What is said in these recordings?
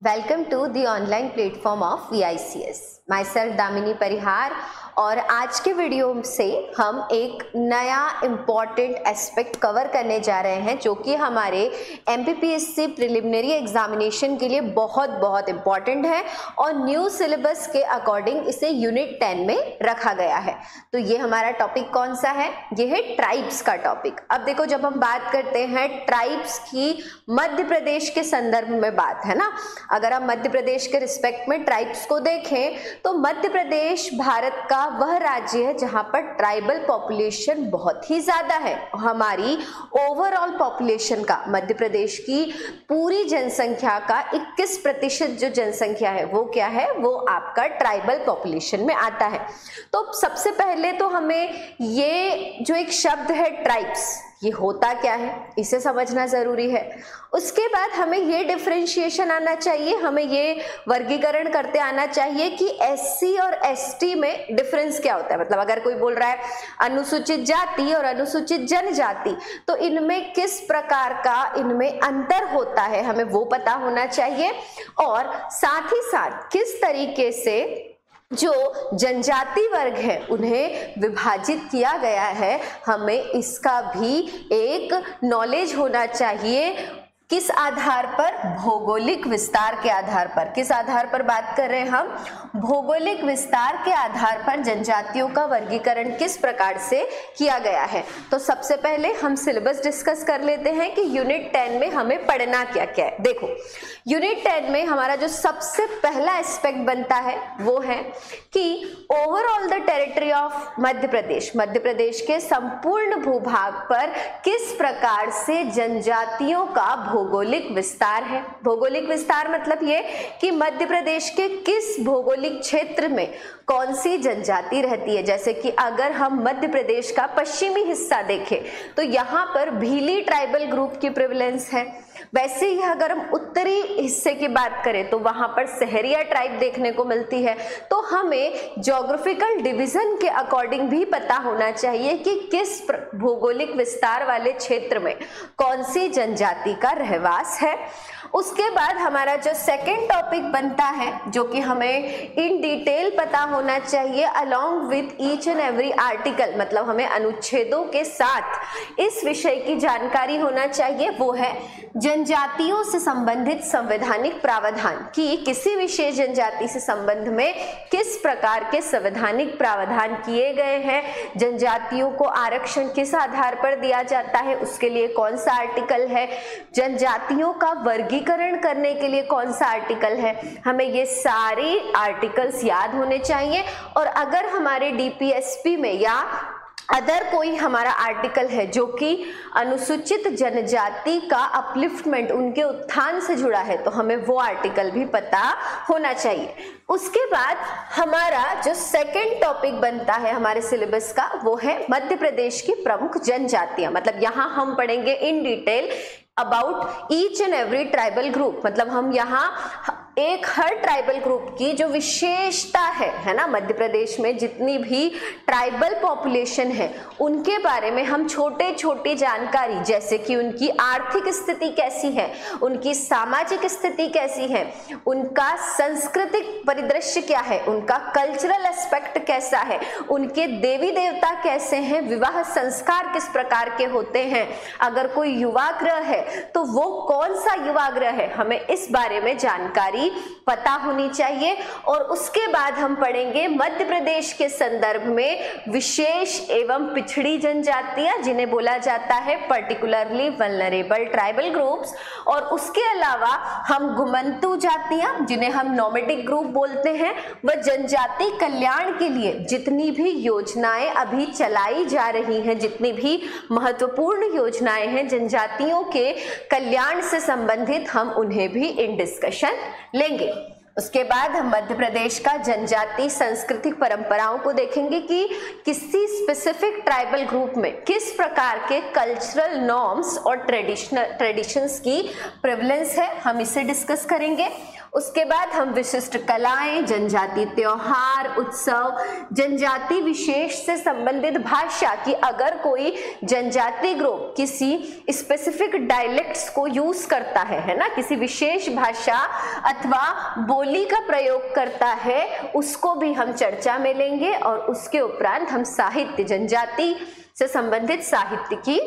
Welcome to the online platform of VICS। Myself Damini Parihar. और आज के वीडियो से हम एक नया इम्पॉर्टेंट एस्पेक्ट कवर करने जा रहे हैं जो कि हमारे MPPSC प्रिलिमिनरी एग्जामिनेशन के लिए बहुत इम्पॉर्टेंट है और न्यू सिलेबस के अकॉर्डिंग इसे यूनिट 10 में रखा गया है। तो ये हमारा टॉपिक कौन सा है? ये है ट्राइब्स का टॉपिक। अब देखो, जब हम बात करते हैं ट्राइब्स की मध्य प्रदेश के संदर्भ में बात है ना, अगर हम मध्य प्रदेश के रिस्पेक्ट में ट्राइब्स को देखें तो मध्य प्रदेश भारत का वह राज्य है जहां पर ट्राइबल पॉपुलेशन बहुत ही ज्यादा है। हमारी ओवरऑल पॉपुलेशन का, मध्य प्रदेश की पूरी जनसंख्या का 21% जो जनसंख्या है वो क्या है? वो आपका ट्राइबल पॉपुलेशन में आता है। तो सबसे पहले तो हमें ये जो एक शब्द है ट्राइब्स, ये होता क्या है इसे समझना जरूरी है। उसके बाद हमें ये डिफरेंशिएशन आना चाहिए, हमें ये वर्गीकरण करते आना चाहिए कि SC और ST में डिफरेंस क्या होता है। मतलब अगर कोई बोल रहा है अनुसूचित जाति और अनुसूचित जनजाति, तो इनमें किस प्रकार का इनमें अंतर होता है हमें वो पता होना चाहिए। और साथ ही साथ किस तरीके से जो जनजाति वर्ग है उन्हें विभाजित किया गया है, हमें इसका भी एक नॉलेज होना चाहिए। किस आधार पर? भौगोलिक विस्तार के आधार पर। किस आधार पर बात कर रहे हैं हम? भौगोलिक विस्तार के आधार पर जनजातियों का वर्गीकरण किस प्रकार से किया गया है। तो सबसे पहले हम सिलेबस डिस्कस कर लेते हैं कि यूनिट 10 में हमें पढ़ना क्या क्या है। देखो, यूनिट 10 में हमारा जो सबसे पहला एस्पेक्ट बनता है वो है कि overall the territory of Madhya Pradesh, Madhya Pradesh के संपूर्ण भूभाग पर किस प्रकार से जनजातियों का भौगोलिक विस्तार है। भौगोलिक विस्तार मतलब ये कि मध्य प्रदेश के किस भौगोलिक क्षेत्र में कौन सी जनजाति रहती है। जैसे कि अगर हम मध्य प्रदेश का पश्चिमी हिस्सा देखें तो यहाँ पर भीली ट्राइबल ग्रुप की प्रेवलेंस है। वैसे ही अगर हम उत्तरी हिस्से की बात करें तो वहां पर सहरिया ट्राइब देखने को मिलती है। तो हमें ज्योग्राफिकल डिवीजन के अकॉर्डिंग भी पता होना चाहिए कि किस भौगोलिक विस्तार वाले क्षेत्र में कौन सी जनजाति का रहवास है। उसके बाद हमारा जो सेकेंड टॉपिक बनता है जो कि हमें इन डिटेल पता होना चाहिए along with each and every article, मतलब हमें अनुच्छेदों के साथ इस विषय की जानकारी होना चाहिए, वो है जनजातियों से संबंधित संवैधानिक प्रावधान कि किसी विशेष जनजाति से संबंध में किस प्रकार के संवैधानिक प्रावधान किए गए हैं, जनजातियों को आरक्षण किस आधार पर दिया जाता है, उसके लिए कौन सा आर्टिकल है, जनजातियों का वर्गीकरण करने के लिए कौन सा आर्टिकल है। हमें ये सारे आर्टिकल्स याद होने चाहिए। और अगर हमारे DPSP में या अदर कोई हमारा आर्टिकल है जो कि अनुसूचित जनजाति का अपलिफ्टमेंट, उनके उत्थान से जुड़ा है, तो हमें वो आर्टिकल भी पता होना चाहिए। उसके बाद हमारा जो सेकंड टॉपिक बनता है हमारे सिलेबस का वो है मध्य प्रदेश की प्रमुख जनजातियां। मतलब यहाँ हम पढ़ेंगे in detail about each and every tribal group. मतलब हम यहाँ हर ट्राइबल ग्रुप की जो विशेषता है ना, मध्य प्रदेश में जितनी भी ट्राइबल पॉपुलेशन है उनके बारे में हम छोटी जानकारी, जैसे कि उनकी आर्थिक स्थिति कैसी है, उनकी सामाजिक स्थिति कैसी है, उनका सांस्कृतिक परिदृश्य क्या है, उनका कल्चरल एस्पेक्ट कैसा है, उनके देवी देवता कैसे हैं, विवाह संस्कार किस प्रकार के होते हैं, अगर कोई युवागृह है तो वो कौन सा युवागृह है, हमें इस बारे में जानकारी पता होनी चाहिए। और उसके बाद हम पढ़ेंगे मध्य प्रदेश के संदर्भ में विशेष एवं पिछड़ी जनजातियां जिन्हें बोला जाता है पर्टिकुलरली वल्नरेबल ट्राइबल ग्रुप्स। और उसके अलावा हम घुमंतू जातियां जिन्हें हम नोमैडिक ग्रुप बोलते हैं, वह जनजाति कल्याण के लिए जितनी भी योजनाएं अभी चलाई जा रही हैं, जितनी भी महत्वपूर्ण योजनाएं हैं जनजातियों के कल्याण से संबंधित, हम उन्हें भी इन डिस्कशन लेंगे। उसके बाद हम मध्य प्रदेश का जनजाति सांस्कृतिक परंपराओं को देखेंगे कि किसी स्पेसिफिक ट्राइबल ग्रुप में किस प्रकार के कल्चरल नॉर्म्स और ट्रेडिशंस की प्रेवलेंस है, हम इसे डिस्कस करेंगे। उसके बाद हम विशिष्ट कलाएं, जनजाति त्योहार, उत्सव, जनजाति विशेष से संबंधित भाषा की अगर कोई जनजाति ग्रुप किसी स्पेसिफिक डायलेक्ट्स को यूज करता है ना, किसी विशेष भाषा अथवा बोली का प्रयोग करता है, उसको भी हम चर्चा में लेंगे। और उसके उपरांत हम साहित्य, जनजाति से संबंधित साहित्य की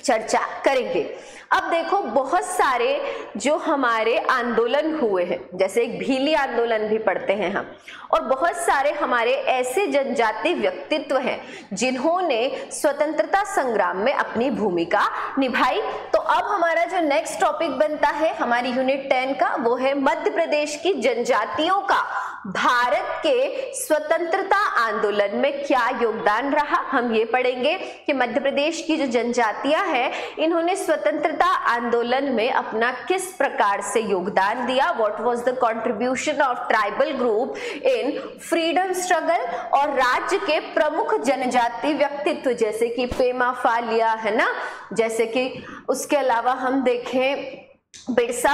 चर्चा करेंगे। अब देखो, बहुत सारे जो हमारे आंदोलन हुए हैं, जैसे एक भीली आंदोलन भी पढ़ते हैं हम, और बहुत सारे हमारे ऐसे जनजाति व्यक्तित्व हैं जिन्होंने स्वतंत्रता संग्राम में अपनी भूमिका निभाई। तो अब हमारा जो नेक्स्ट टॉपिक बनता है हमारी यूनिट 10 का, वो है मध्य प्रदेश की जनजातियों का भारत के स्वतंत्रता आंदोलन में क्या योगदान रहा। हम ये पढ़ेंगे कि मध्य प्रदेश की जो जनजातियां हैं, इन्होंने स्वतंत्रता आंदोलन में अपना किस प्रकार से योगदान दिया। What was the contribution of tribal group in freedom struggle. और राज्य के प्रमुख जनजाति व्यक्तित्व जैसे कि पेमा फालिया, है ना, जैसे कि उसके अलावा हम देखें बिरसा,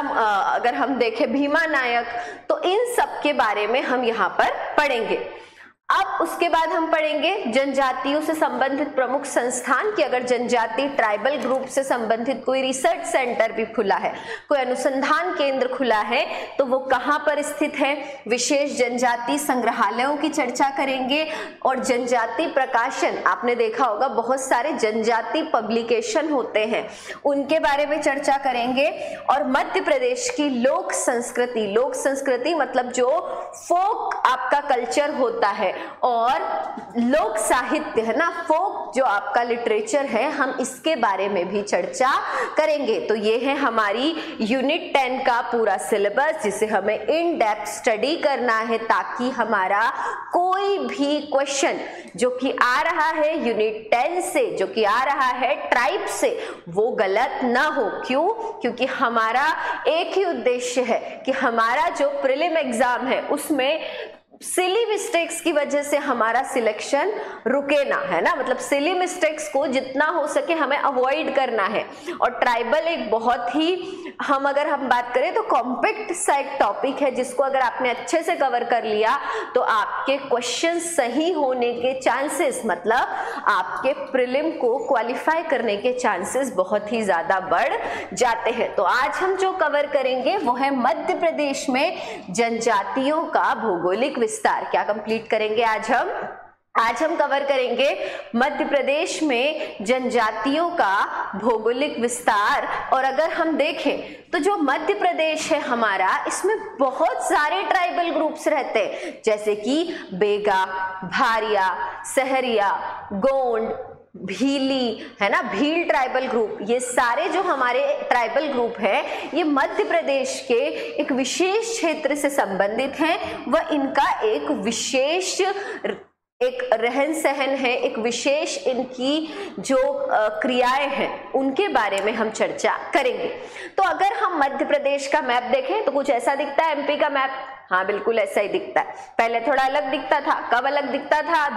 अगर हम देखें भीमा नायक, तो इन सब के बारे में हम यहाँ पर पढ़ेंगे। अब उसके बाद हम पढ़ेंगे जनजातियों से संबंधित प्रमुख संस्थान की अगर जनजाति ट्राइबल ग्रुप से संबंधित कोई रिसर्च सेंटर भी खुला है, कोई अनुसंधान केंद्र खुला है, तो वो कहाँ पर स्थित है। विशेष जनजाति संग्रहालयों की चर्चा करेंगे। और जनजाति प्रकाशन, आपने देखा होगा बहुत सारे जनजाति पब्लिकेशन होते हैं, उनके बारे में चर्चा करेंगे। और मध्य प्रदेश की लोक संस्कृति, लोक संस्कृति मतलब जो फोक आपका कल्चर होता है, और लोक साहित्य, है ना, फोक जो आपका लिटरेचर है, हम इसके बारे में भी चर्चा करेंगे। तो ये है हमारी यूनिट 10 का पूरा सिलेबस, जिसे हमें इन डेप्थ स्टडी करना है ताकि हमारा कोई भी क्वेश्चन जो कि आ रहा है यूनिट 10 से, जो कि आ रहा है ट्राइब से, वो गलत ना हो। क्यों? क्योंकि हमारा एक ही उद्देश्य है कि हमारा जो प्रीलिम एग्जाम है उसमें सिली मिस्टेक्स की वजह से हमारा सिलेक्शन रुके ना, है ना, मतलब सिली मिस्टेक्स को जितना हो सके हमें अवॉइड करना है। और ट्राइबल एक बहुत ही, हम अगर हम बात करें तो कॉम्पैक्ट सा एक टॉपिक है, जिसको अगर आपने अच्छे से कवर कर लिया तो आपके क्वेश्चन सही होने के चांसेस, मतलब आपके प्रीलिम को क्वालिफाई करने के चांसेस बहुत ही ज्यादा बढ़ जाते हैं। तो आज हम जो कवर करेंगे वो है मध्य प्रदेश में जनजातियों का भौगोलिक विस्तार। क्या कंप्लीट करेंगे आज हम कवर करेंगे मध्य प्रदेश में जनजातियों का भौगोलिक विस्तार। और अगर हम देखें तो जो मध्य प्रदेश है हमारा, इसमें बहुत सारे ट्राइबल ग्रुप्स रहते हैं, जैसे कि बेगा, भारिया, सहरिया, गोंड, भीली, है ना, भील ट्राइबल ग्रुप। ये सारे जो हमारे ट्राइबल ग्रुप है, ये मध्य प्रदेश के एक विशेष क्षेत्र से संबंधित हैं। वह इनका एक विशेष एक रहन सहन है, एक विशेष इनकी जो क्रियाएं हैं उनके बारे में हम चर्चा करेंगे। तो अगर हम मध्य प्रदेश का मैप देखें तो कुछ ऐसा दिखता है। एमपी का मैप, हाँ बिल्कुल ऐसा ही दिखता है। पहले थोड़ा अलग दिखता था। कब अलग दिखता था?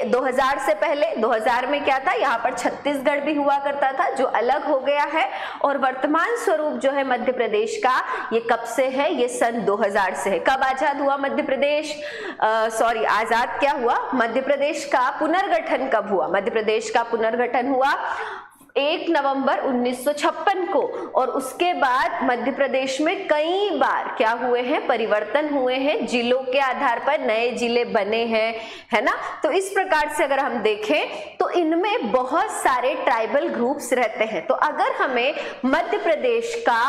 2000 से पहले। 2000 में क्या था, यहाँ पर छत्तीसगढ़ भी हुआ करता था, जो अलग हो गया है। और वर्तमान स्वरूप जो है मध्य प्रदेश का, ये कब से है? ये सन 2000 से है। कब आजाद हुआ मध्य प्रदेश? आजाद क्या हुआ? मध्य प्रदेश का पुनर्गठन कब हुआ? मध्य प्रदेश का पुनर्गठन हुआ 1 नवंबर 1956 को। और उसके बाद मध्य प्रदेश में कई बार क्या हुए हैं? परिवर्तन हुए हैं। जिलों के आधार पर नए जिले बने हैं, है ना। तो इस प्रकार से अगर हम देखें तो इनमें बहुत सारे ट्राइबल ग्रुप्स रहते हैं। तो अगर हमें मध्य प्रदेश का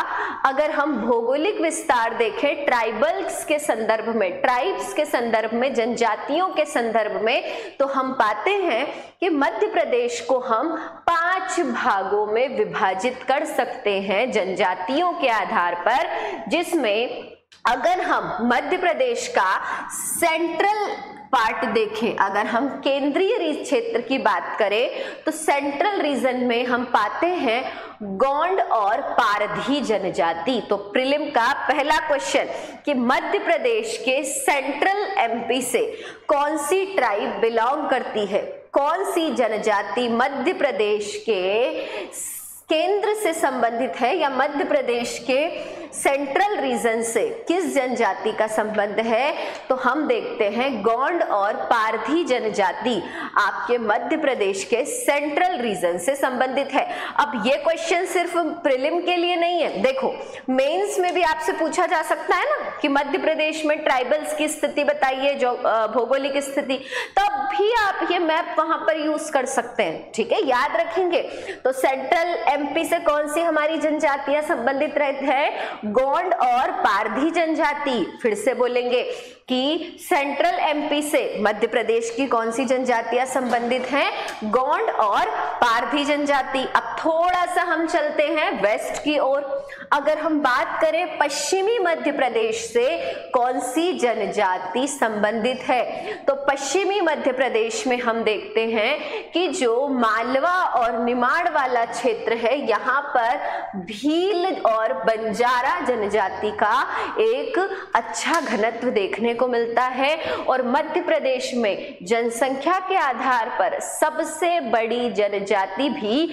अगर हम भौगोलिक विस्तार देखें ट्राइबल्स के संदर्भ में, ट्राइब्स के संदर्भ में, जनजातियों के संदर्भ में, तो हम पाते हैं कि मध्य प्रदेश को हम 5 भागों में विभाजित कर सकते हैं जनजातियों के आधार पर, जिसमें अगर हम मध्य प्रदेश का सेंट्रल पार्ट देखें, अगर हम केंद्रीय क्षेत्र की बात करें तो सेंट्रल रीजन में हम पाते हैं गोंड और पारधी जनजाति। तो प्रीलिम का पहला क्वेश्चन कि मध्य प्रदेश के सेंट्रल एमपी से कौन सी ट्राइब बिलोंग करती है, कौन सी जनजाति मध्य प्रदेश के केंद्र से संबंधित है या मध्य प्रदेश के सेंट्रल रीजन से किस जनजाति का संबंध है, तो हम देखते हैं गोंड और पारधी जनजाति आपके मध्य प्रदेश के सेंट्रल रीजन से संबंधित है। अब ये क्वेश्चन सिर्फ प्रीलिम के लिए नहीं है, देखो मेंस में भी आपसे पूछा जा सकता है ना कि मध्य प्रदेश में ट्राइबल्स की स्थिति बताइए, जो भौगोलिक स्थिति, तब भी आप ये मैप वहां पर यूज कर सकते हैं। ठीक है, याद रखेंगे। तो सेंट्रल एमपी से कौन सी हमारी जनजातियां संबंधित रहती है, गोंड और पारधी जनजाति। फिर से बोलेंगे कि सेंट्रल एमपी से मध्य प्रदेश की कौन सी जनजातियां संबंधित हैं, गोंड और पारधी जनजाति। अब थोड़ा सा हम चलते हैं वेस्ट की ओर। अगर हम बात करें पश्चिमी मध्य प्रदेश से कौन सी जनजाति संबंधित है, तो पश्चिमी मध्य प्रदेश में हम देखते हैं कि जो मालवा और निमाड़ वाला क्षेत्र है, यहाँ पर भील और बंजारा जनजाति का एक अच्छा घनत्व देखने को मिलता है। और मध्य प्रदेश में जनसंख्या के आधार पर सबसे बड़ी जनजाति भी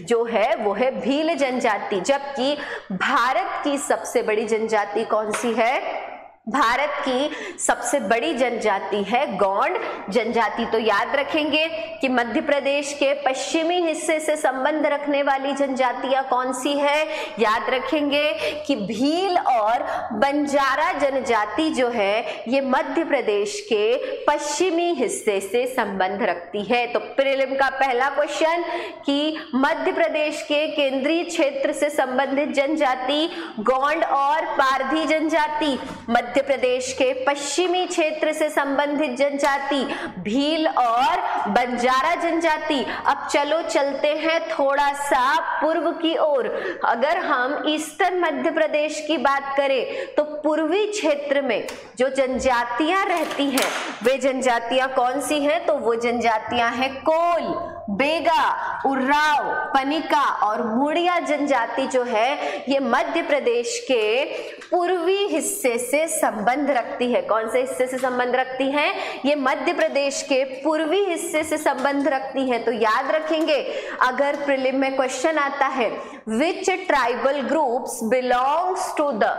जो है वो है भील जनजाति। जबकि भारत की सबसे बड़ी जनजाति कौन सी है, भारत की सबसे बड़ी जनजाति है गोंड जनजाति। तो याद रखेंगे कि मध्य प्रदेश के पश्चिमी हिस्से से संबंध रखने वाली जनजातियां कौन सी है, याद रखेंगे कि भील और बंजारा जनजाति जो है ये मध्य प्रदेश के पश्चिमी हिस्से से संबंध रखती है। तो प्रीलिम का पहला क्वेश्चन कि मध्य प्रदेश के केंद्रीय क्षेत्र से संबंधित जनजाति गोंड और पारधी जनजाति, मध्य प्रदेश के पश्चिमी क्षेत्र से संबंधित जनजाति भील और बंजारा जनजाति। अब चलो चलते हैं थोड़ा सा पूर्व की ओर। अगर हम ईस्टर्न मध्य प्रदेश की बात करें तो पूर्वी क्षेत्र में जो जनजातियां रहती हैं वे जनजातियां कौन सी हैं, तो वो जनजातियां हैं कोल, बेगा, उर्राव, पनिका और मुड़िया जनजाति जो है ये मध्य प्रदेश के पूर्वी हिस्से से संबंध रखती है। कौन से हिस्से से संबंध रखती है, ये मध्य प्रदेश के पूर्वी हिस्से से संबंध रखती है। तो याद रखेंगे अगर प्रीलिम में क्वेश्चन आता है which tribal groups belongs to the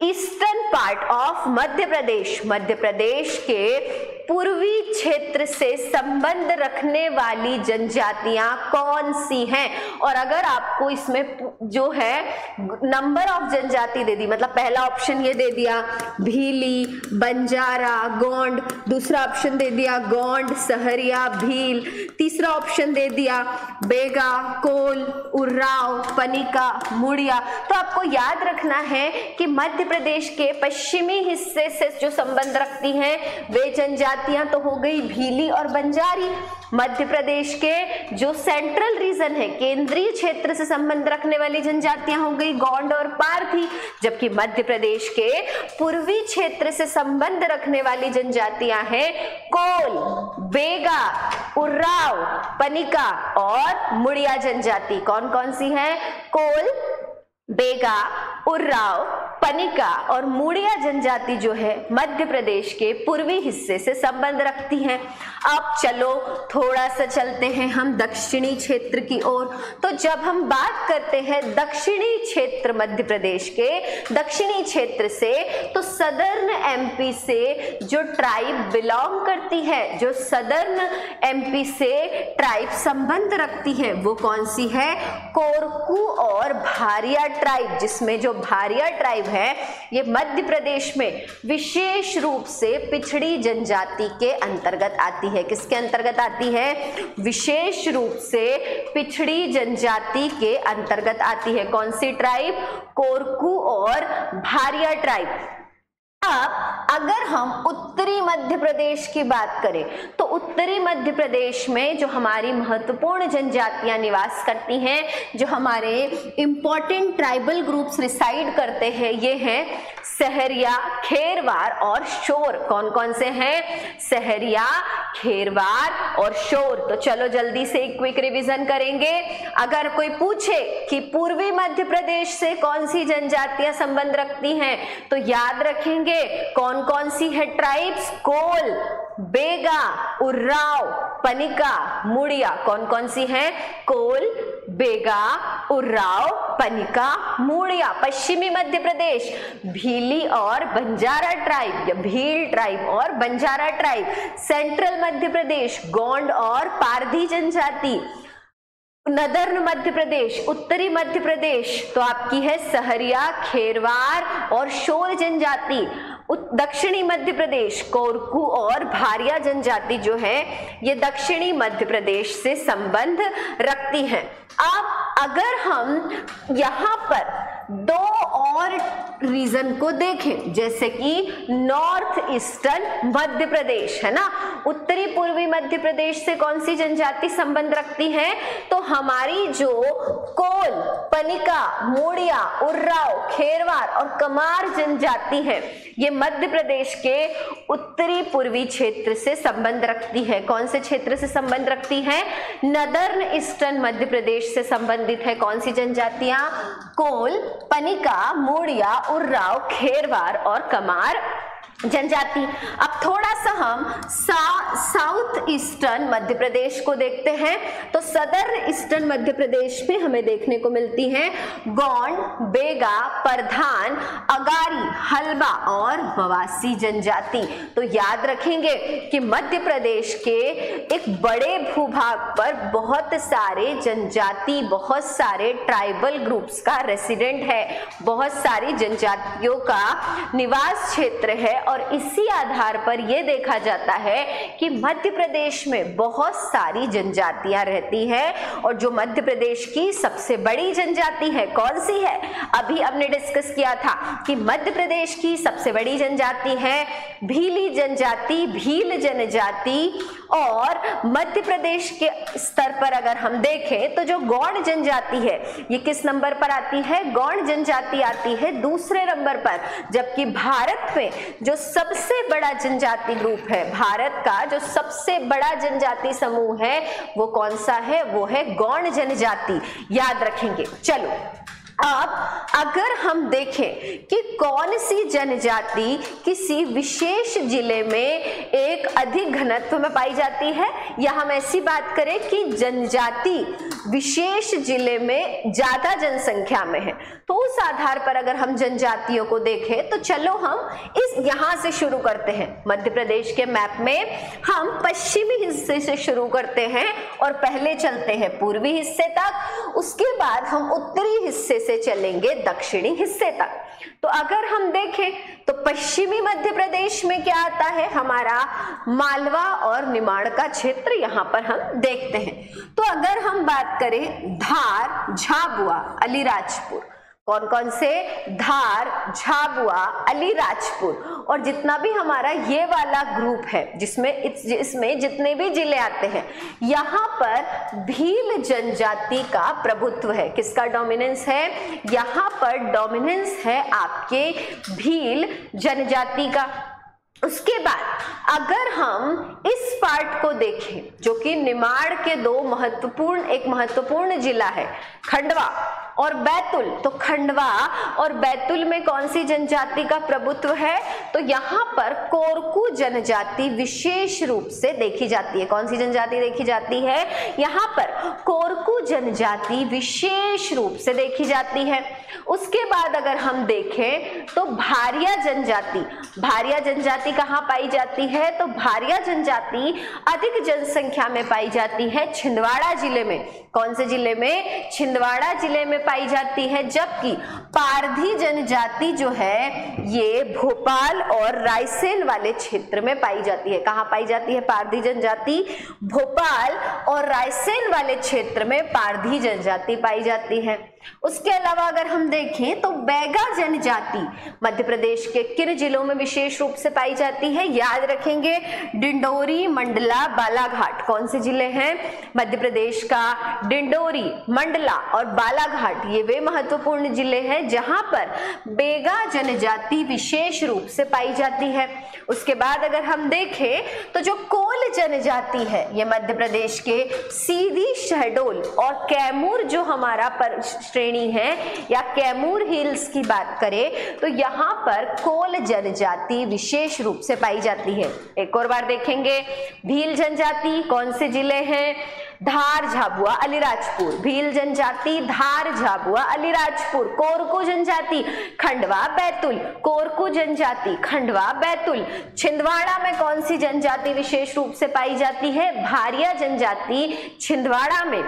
eastern part of Madhya Pradesh, Madhya Pradesh के पूर्वी क्षेत्र से संबंध रखने वाली जनजातियां कौन सी हैं, और अगर आपको इसमें जो है नंबर ऑफ जनजाति दे दी, मतलब पहला ऑप्शन ये दे दिया भीली, बंजारा, गोंड, दूसरा ऑप्शन दे दिया गोंड, सहरिया, भील, तीसरा ऑप्शन दे दिया बेगा, कोल, उर्राव, पनिका, मुड़िया, तो आपको याद रखना है कि मध्य प्रदेश के पश्चिमी हिस्से से जो संबंध रखती हैं वे जनजातियां तो हो गई भीली और बंजारी। मध्य प्रदेश के जो सेंट्रल रीजन है, केंद्रीय क्षेत्र से संबंध रखने वाली जनजातियां हो गई गोंड और पारधी। जबकि मध्य प्रदेश के पूर्वी क्षेत्र से संबंध रखने वाली जनजातियां हैं कोल, बेगा, उर्राव, पनिका और मुड़िया जनजाति। कौन कौन सी है, कोल, बेगा, उर्राव, पनिका और मुड़िया जनजाति जो है मध्य प्रदेश के पूर्वी हिस्से से संबंध रखती हैं। अब चलो थोड़ा सा चलते हैं हम दक्षिणी क्षेत्र की ओर। तो जब हम बात करते हैं दक्षिणी क्षेत्र मध्य प्रदेश के दक्षिणी क्षेत्र से, तो सदर्न एमपी से जो ट्राइब बिलोंग करती है, जो सदर्न एमपी से ट्राइब संबंध रखती है वो कौन सी है, कोरकू और भारिया ट्राइब। जिसमें जो भारिया ट्राइब है ये मध्य प्रदेश में विशेष रूप से पिछड़ी जनजाति के अंतर्गत आती है। किसके अंतर्गत आती है, विशेष रूप से पिछड़ी जनजाति के अंतर्गत आती है। कौन सी ट्राइब, कोरकू और भारिया ट्राइब। अब अगर हम उत्तरी मध्य प्रदेश की बात करें तो उत्तरी मध्य प्रदेश में जो हमारी महत्वपूर्ण जनजातियां निवास करती हैं, जो हमारे इंपॉर्टेंट ट्राइबल ग्रुप्स रिसाइड करते हैं, ये हैं सहरिया, खेरवार और शोर। कौन कौन से हैं, सहरिया, खेरवार और शोर। तो चलो जल्दी से एक क्विक रिवीजन करेंगे। अगर कोई पूछे कि पूर्वी मध्य प्रदेश से कौन सी जनजातियां संबंध रखती हैं, तो याद रखेंगे कौन कौन सी है ट्राइब्स, कोल, बेगा, उर्राव, पनिका, मुड़िया। कौन कौन सी है, कोल, बेगा, उर्राव, पनिका, मूड़िया पश्चिमी मध्य प्रदेश, भीली और बंजारा ट्राइब या भील ट्राइब और बंजारा ट्राइब, सेंट्रल मध्य प्रदेश, गोंड और पारधी जनजाति, नदर्न मध्य प्रदेश, उत्तरी मध्य प्रदेश तो आपकी है सहरिया, खेरवार और शोर जनजाति, दक्षिणी मध्य प्रदेश कोरकू और भारिया जनजाति जो है ये दक्षिणी मध्य प्रदेश से संबंध रखती हैं। अब अगर हम यहाँ पर दो और रीजन को देखें, जैसे कि नॉर्थ ईस्टर्न मध्य प्रदेश है ना, उत्तरी पूर्वी मध्य प्रदेश से कौन सी जनजाति संबंध रखती है, तो हमारी जो कोल, पनिका, मोड़िया, उर्राव, खेरवार और कमार जनजाति है ये मध्य प्रदेश के उत्तरी पूर्वी क्षेत्र से संबंध रखती है। कौन से क्षेत्र से संबंध रखती है? नदर्न ईस्टर्न मध्य प्रदेश से संबंधित है। कौन सी जनजातियां? कोल, पनिका, मोड़िया, उर्राव, खेरवार और कमार जनजाति। अब थोड़ा सा हम साउथ ईस्टर्न मध्य प्रदेश को देखते हैं, तो सदर्न ईस्टर्न मध्य प्रदेश में हमें देखने को मिलती हैं गोंड, बेगा, परधान, अगारी, हलबा और मवासी जनजाति। तो याद रखेंगे कि मध्य प्रदेश के एक बड़े भूभाग पर बहुत सारे जनजाति, बहुत सारे ट्राइबल ग्रुप्स का रेसिडेंट है, बहुत सारी जनजातियों का निवास क्षेत्र है और इसी आधार पर यह देखा जाता है कि मध्य प्रदेश में बहुत सारी जनजातियां रहती हैं। और जो मध्य प्रदेश की सबसे बड़ी जनजाति है कौन सी है? अभी हमने डिस्कस किया था कि मध्य प्रदेश की सबसे बड़ी जनजाति है भीली जनजाति, भील जनजाति। और मध्य प्रदेश के स्तर पर अगर हम देखें तो जो गौड़ जनजाति है ये किस नंबर पर आती है? गौड़ जनजाति आती है दूसरे नंबर पर। जबकि भारत में जो सबसे बड़ा जनजाति ग्रुप है, भारत का जो सबसे बड़ा जनजाति समूह है वो कौन सा है? वो है गौड़ जनजाति। याद रखेंगे। चलो अब अगर हम देखें कि कौन सी जनजाति किसी विशेष जिले में एक अधिक घनत्व में पाई जाती है, या हम ऐसी बात करें कि जनजाति विशेष जिले में ज्यादा जनसंख्या में है, तो उस आधार पर अगर हम जनजातियों को देखें तो चलो हम इस यहां से शुरू करते हैं। मध्य प्रदेश के मैप में हम पश्चिमी हिस्से से शुरू करते हैं और पहले चलते हैं पूर्वी हिस्से तक, उसके बाद हम उत्तरी हिस्से से चलेंगे दक्षिणी हिस्से तक। तो अगर हम देखें तो पश्चिमी मध्य प्रदेश में क्या आता है? हमारा मालवा और निमाड़ का क्षेत्र यहां पर हम देखते हैं। तो अगर हम बात करें धार, झाबुआ, अलीराजपुर, कौन कौन से? धार, झाबुआ, अलीराजपुर और जितना भी हमारा ये वाला ग्रुप है जिसमें जितने भी जिले आते हैं, यहाँ पर भील जनजाति का प्रभुत्व है। किसका डोमिनेंस है? यहाँ पर डोमिनेंस है आपके भील जनजाति का। उसके बाद अगर हम इस पार्ट को देखें जो कि निमाड़ के एक महत्वपूर्ण जिला है खंडवा और बैतुल, तो खंडवा और बैतुल में कौन सी जनजाति का प्रभुत्व है? तो यहाँ पर कोरकू जनजाति विशेष रूप से देखी जाती है। कौन सी जनजाति देखी जाती है? यहाँ पर कोरकू जनजाति विशेष रूप से देखी जाती है। उसके बाद अगर हम देखें तो भारिया जनजाति कहाँ पाई जाती है? तो भारिया जनजाति अधिक जनसंख्या में पाई जाती है छिंदवाड़ा जिले में। कौन से जिले में? छिंदवाड़ा जिले में पाई जाती है। जबकि पारधी जनजाति जो है ये भोपाल और रायसेन वाले क्षेत्र में पाई जाती है। कहाँ पाई जाती है पारधी जनजाति? भोपाल और रायसेन वाले क्षेत्र में पारधी जनजाति पाई जाती है। उसके अलावा अगर हम देखें तो बैगा जनजाति मध्य प्रदेश के किन जिलों में विशेष रूप से पाई जाती है? याद रखेंगे, डिंडोरी, मंडला, बालाघाट। कौन से जिले हैं मध्य प्रदेश का? डिंडोरी, मंडला और बालाघाट ये वे महत्वपूर्ण जिले हैं जहां पर बैगा जनजाति विशेष रूप से पाई जाती है। उसके बाद अगर हम देखें तो जो कोल जनजाति है ये मध्य प्रदेश के सीधी, शहडोल और कैमूर जो हमारा पर श्रेणी है या कैमूर हिल्स की बात करें तो यहाँ पर कोल जनजाति विशेष रूप से पाई जाती है। एक और बार देखेंगे, भील जनजाति कौन से जिले हैं? धार झाबुआ अलीराजपुर, भील जनजाति धार झाबुआ अलीराजपुर, कोरकू जनजाति खंडवा बैतूल, कोरकू जनजाति खंडवा बैतूल। छिंदवाड़ा में कौन सी जनजाति विशेष रूप से पाई जाती है? भारिया जनजाति छिंदवाड़ा में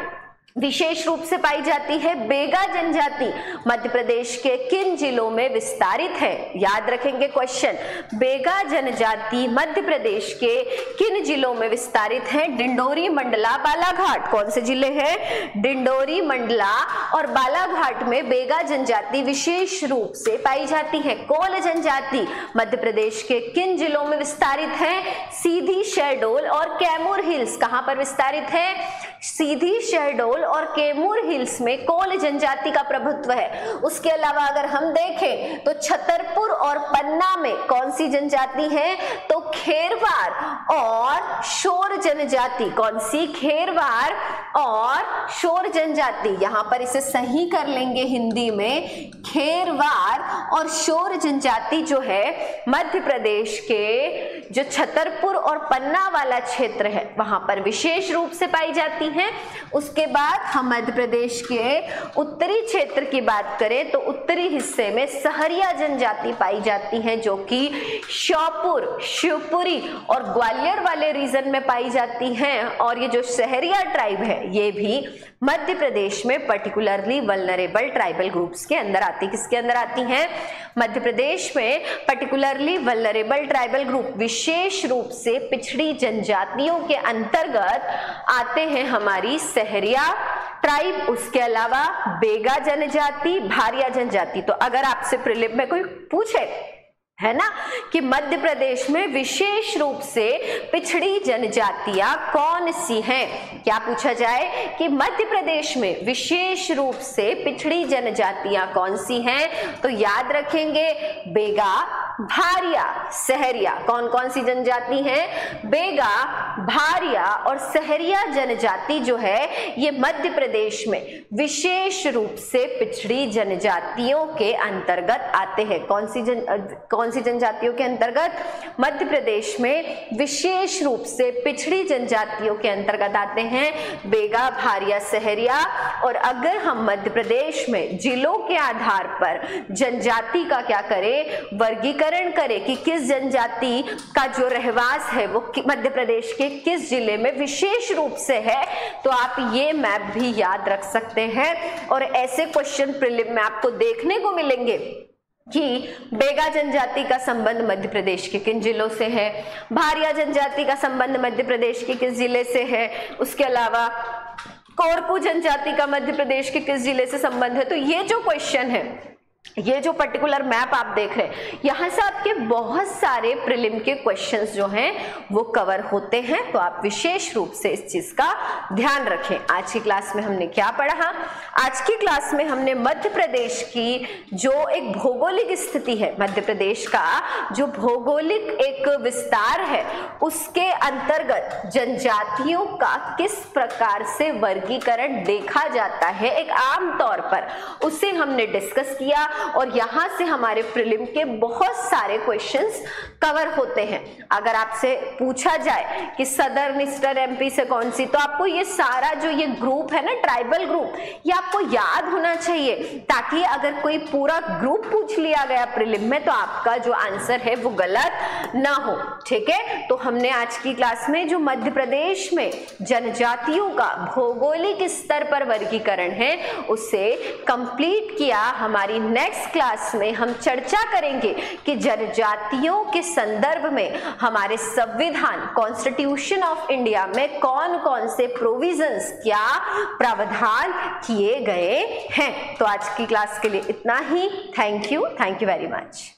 विशेष रूप से पाई जाती है। बेगा जनजाति मध्य प्रदेश के किन जिलों में विस्तारित है? याद रखेंगे क्वेश्चन, बेगा जनजाति मध्य प्रदेश के किन जिलों में विस्तारित है? डिंडोरी, मंडला, बालाघाट। कौन से जिले हैं? डिंडोरी, मंडला और बालाघाट में बेगा जनजाति विशेष रूप से पाई जाती है। कोल जनजाति मध्य प्रदेश के किन जिलों में विस्तारित है? सीधी, शहडोल और कैमूर हिल्स। कहां पर विस्तारित है? सीधी, शहडोल और कैमूर हिल्स में कोल जनजाति का प्रभुत्व है। उसके अलावा अगर हम देखें तो छतरपुर और पन्ना में कौन सी जनजाति है? तो खेरवार और शोर जनजाति। कौन सी? खेरवार और शोर जनजाति। यहां पर इसे सही कर लेंगे हिंदी में, खेरवार और शोर जनजाति जो है मध्य प्रदेश के जो छतरपुर और पन्ना वाला क्षेत्र है वहां पर विशेष रूप से पाई जाती है। उसके बाद हम मध्य प्रदेश के उत्तरी क्षेत्र की बात करें तो उत्तरी हिस्से में सहरिया जनजाति पाई जाती है जो कि श्योपुर, शिवपुरी और ग्वालियर वाले रीजन में पाई जाती हैं। और ये जो सहरिया ट्राइब है ये भी मध्य प्रदेश में पर्टिकुलरली वल्नरेबल ट्राइबल ग्रुप्स के अंदर आती। किसके अंदर आती हैं? मध्य प्रदेश में पर्टिकुलरली वल्नरेबल ट्राइबल ग्रुप विशेष रूप से पिछड़ी जनजातियों के अंतर्गत आते हैं हमारी सहरिया ट्राइब, उसके अलावा बेगा जनजाति, भारिया जनजाति। तो अगर आपसे प्रीलिम में कोई पूछे है ना कि मध्य प्रदेश में विशेष रूप से पिछड़ी जनजातियां कौन सी हैं, क्या पूछा जाए कि मध्य प्रदेश में विशेष रूप से पिछड़ी जनजातियां कौन सी हैं, तो याद रखेंगे बेगा, भारिया, सहरिया। कौन कौन सी जनजाति हैं? बेगा, भारिया और सहरिया जनजाति जो है ये मध्य प्रदेश में विशेष रूप से पिछड़ी जनजातियों के अंतर्गत आते हैं। कौन सी जनजातियों के अंतर्गत? मध्य प्रदेश में विशेष रूप से पिछड़ी जनजातियों के अंतर्गत आते हैं बेगा, भारिया, सहरिया। और अगर हम मध्य प्रदेश में जिलों के आधार पर जनजाति का क्या करें? वर्गीकरण करें कि किस जनजाति का जो रहवास है वो मध्य प्रदेश के किस जिले में विशेष रूप से है, तो आप ये मैप भी याद रख सकते हैं। और ऐसे क्वेश्चन प्रीलिम में आपको देखने को मिलेंगे कि बेगा जनजाति का संबंध मध्य प्रदेश के किन जिलों से है, भारिया जनजाति का संबंध मध्य प्रदेश के किस जिले से है, उसके अलावा कोरकू जनजाति का मध्य प्रदेश के किस जिले से संबंध है। तो ये जो क्वेश्चन है, ये जो पर्टिकुलर मैप आप देख रहे हैं, यहां से आपके बहुत सारे प्रीलिम के क्वेश्चंस जो हैं वो कवर होते हैं। तो आप विशेष रूप से इस चीज का ध्यान रखें। आज की क्लास में हमने क्या पढ़ा? आज की क्लास में हमने मध्य प्रदेश की जो एक भौगोलिक स्थिति है, मध्य प्रदेश का जो भौगोलिक एक विस्तार है उसके अंतर्गत जनजातियों का किस प्रकार से वर्गीकरण देखा जाता है एक आम तौर पर, उसे हमने डिस्कस किया। और यहां से हमारे प्रीलिम के बहुत सारे क्वेश्चंस कवर होते हैं। अगर आपसे पूछा जाए कि सदर्न ईस्टर्न एमपी से कौन सी, तो आपको ये सारा जो ये ग्रुप है ना, ट्राइबल ग्रुप, ये आपको याद होना चाहिए, ताकि अगर कोई पूरा ग्रुप पूछ लिया गया प्रीलिम में तो आपका जो आंसर है वो गलत ना हो। ठीक है, तो हमने आज की क्लास में जो मध्य प्रदेश में जनजातियों का भौगोलिक स्तर पर वर्गीकरण है उसे कंप्लीट किया। हमारी नेक्स्ट क्लास में हम चर्चा करेंगे कि जनजातियों के संदर्भ में हमारे संविधान कॉन्स्टिट्यूशन ऑफ इंडिया में कौन कौन से प्रोविजंस, क्या प्रावधान किए गए हैं। तो आज की क्लास के लिए इतना ही। Thank you very much.